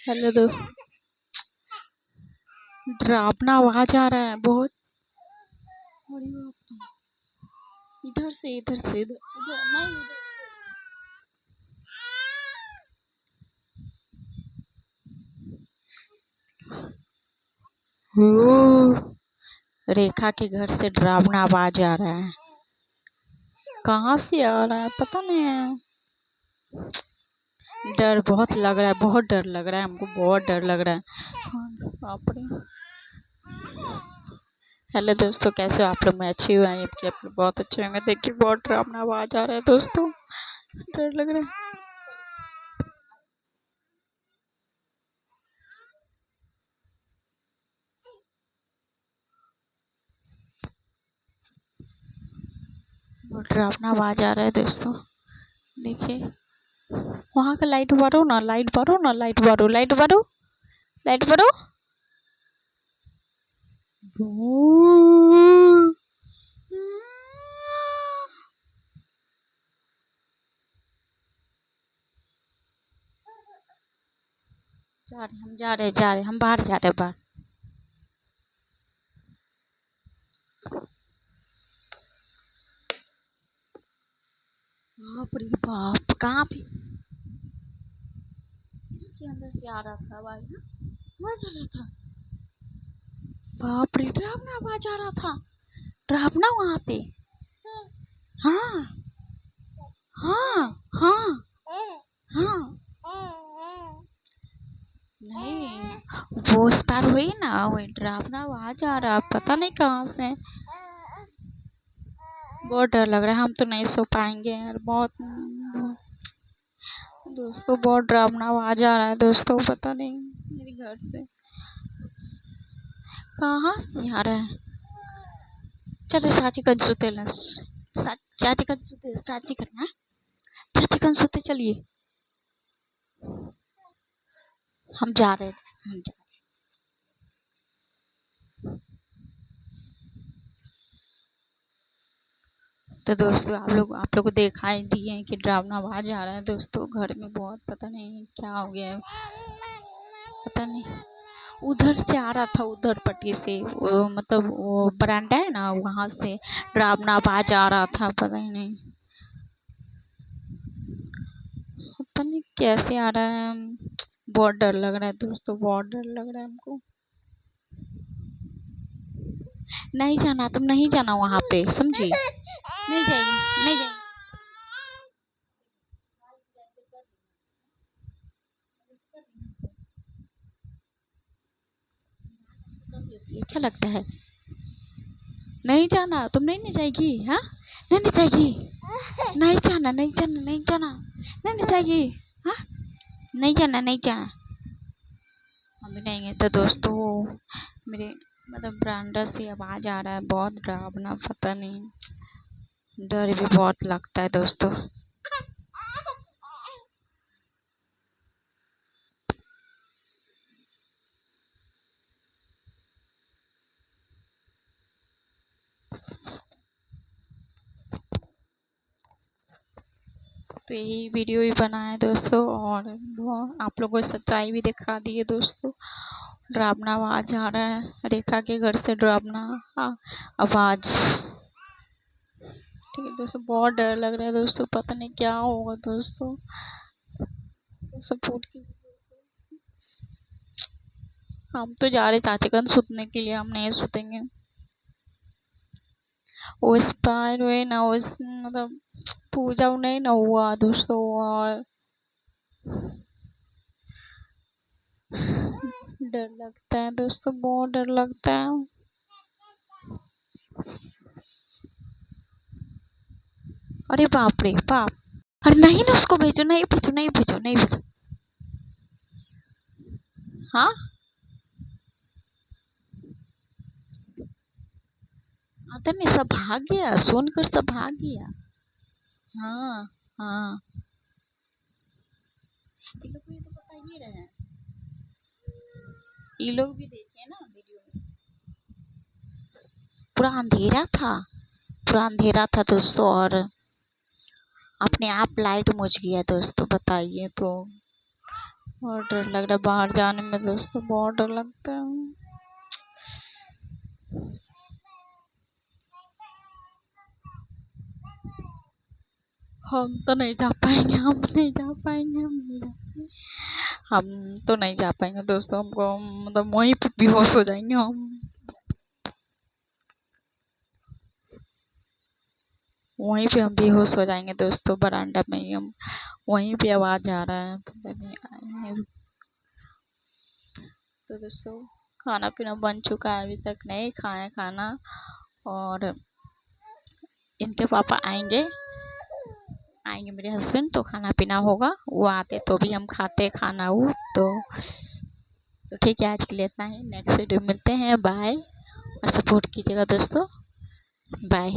Hello दो, डरावना आवाज आ रहा है बहुत। इधर से इधर से इधर इधर नहीं रेखा के घर से डरावना आवाज आ रहा है। कहाँ से आ रहा है पता नहीं है। डर बहुत लग रहा है, बहुत डर लग रहा है हमको, बहुत डर लग रहा है। बाप रे। हेलो दोस्तों, कैसे हो आप लोग? मैं अच्छी हूँ, आपके आप लोग बहुत अच्छे होंगे। देखिए बहुत डरावना आवाज आ रहा है दोस्तों, डर लग रहा है। बहुत डरावना आवाज आ रहा है दोस्तों। देखिए वहाँ का लाइट बारो ना, लाइट बारो ना, लाइट बारो, लाइट बारो, लाइट बारो। जा रहे हम बाहर जा रहे बाहर। बाप रे बाप, कहाँ पे? इसके अंदर से आ रहा था आवाज ना, आवाज आ रहा था। बाप रे, डरावना आवाज आ रहा था, डरावना वहाँ पे। हाँ हाँ हाँ हाँ। नहीं, वो इस पार हुई ना, वो डरावना आवाज आ रहा, पता नहीं कहाँ से। बहुत डर लग रहा है, हम तो नहीं सो पाएंगे यार। बहुत दोस्तों, बहुत डरावना आवाज आ रहा है दोस्तों, पता नहीं मेरे घर से कहाँ से आ रहा है। चले चाची कन सुते चाची कन सुते, चाची कन, चाची कन सुते। चलिए हम जा रहे थे, हम जा रहे। तो दोस्तों आप लोग को दिखाई दिए कि डरावना आवाज आ रहा है दोस्तों घर में। बहुत पता नहीं क्या हो गया है, पता नहीं। उधर से आ रहा था, उधर पट्टी से, वो मतलब वो बरांडा है ना, वहां से डरावना आवाज आ रहा था। पता ही नहीं, पता नहीं कैसे आ रहा है। बहुत डर लग रहा है दोस्तों, बहुत डर लग रहा है हमको। नहीं जाना, तुम नहीं जाना वहां पे, समझी? नहीं जाएगी, नहीं जाएगी। अच्छा लगता है। नहीं जाना, तुम नहीं जाएगी? हाँ, नहीं जाएगी, नहीं जाना, नहीं जाना, नहीं जाना, नहीं जाएगी। हाँ, नहीं जाना, नहीं जाना। हम भी नहीं गए। तो दोस्तों मेरे मतलब बरांडा से आवाज आ रहा है बहुत डरावना, पता नहीं, डर भी बहुत लगता है दोस्तों। तो यही वीडियो भी बनाए दोस्तों, और वो आप लोगों को सच्चाई भी दिखा दी है दोस्तों। डरावना आवाज आ रहा है रेखा के घर से, डरावना आवाज। ठीक है दोस्तों, बहुत डर लग रहा है दोस्तों, पता नहीं क्या होगा दोस्तों। सपोर्ट की, हम तो जा रहे चाचा कन सुतने के लिए, हम नहीं सुतेंगे। वो एक्सपायर हुए ना, उस मतलब पूजा नहीं ना हुआ दोस्तों, और डर लगता है दोस्तों, बहुत डर लगता है। अरे बाप रे बाप। अरे नहीं ना, उसको भेजो, नहीं भेजो, नहीं भेजो, नहीं भेजो। हाँ, आता नहीं, सब भाग गया, सुनकर सब भाग गया। हाँ हाँ, ये लोग को ये तो पता ही रहे, ये लोग भी देखे ना वीडियो में। पूरा अंधेरा था, पूरा अंधेरा था दोस्तों और अपने आप लाइट बुझ गया दोस्तों, बताइए तो। बहुत डर लग रहा है बाहर जाने में दोस्तों, बहुत डर लगता है। हम तो नहीं जा पाएंगे, हम नहीं जा पाएंगे, हम तो नहीं जा पाएंगे दोस्तों। हमको मतलब वहीं पे बेहोश हो जाएंगे हम, वहीं पे हम बेहोश हो जाएंगे दोस्तों। बरामदा में ही हम, वहीं पे आवाज़ आ रहा है, पता नहीं आए हैं। तो दोस्तों खाना पीना बन चुका है, अभी तक नहीं खाए खाना। और इनके पापा आएंगे मेरे हस्बैंड, तो खाना पीना होगा। वो आते तो भी हम खाते खाना वो तो ठीक है। आज के लिए इतना ही, नेक्स्ट वीडियो मिलते हैं। बाय और सपोर्ट कीजिएगा दोस्तों, बाय।